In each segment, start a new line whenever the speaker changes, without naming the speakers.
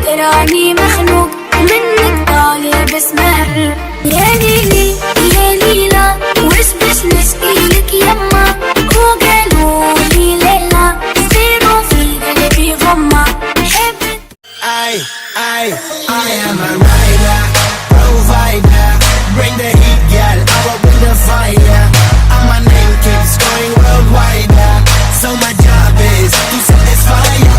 تراني مخنوق منك طالع بس مهر. يا ليلي يا ليلى وش بش نشكيلك يما، وقالولي ليلى صغيرة في قلبي غمة.
I am a rider, provider. Bring the heat, girl, I will bring the fire. And my name keeps going worldwide. So my job is to satisfy you.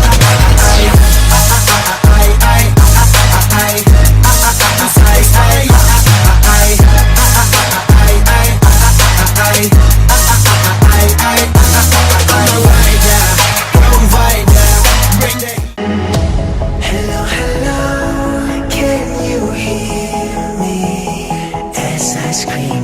Scream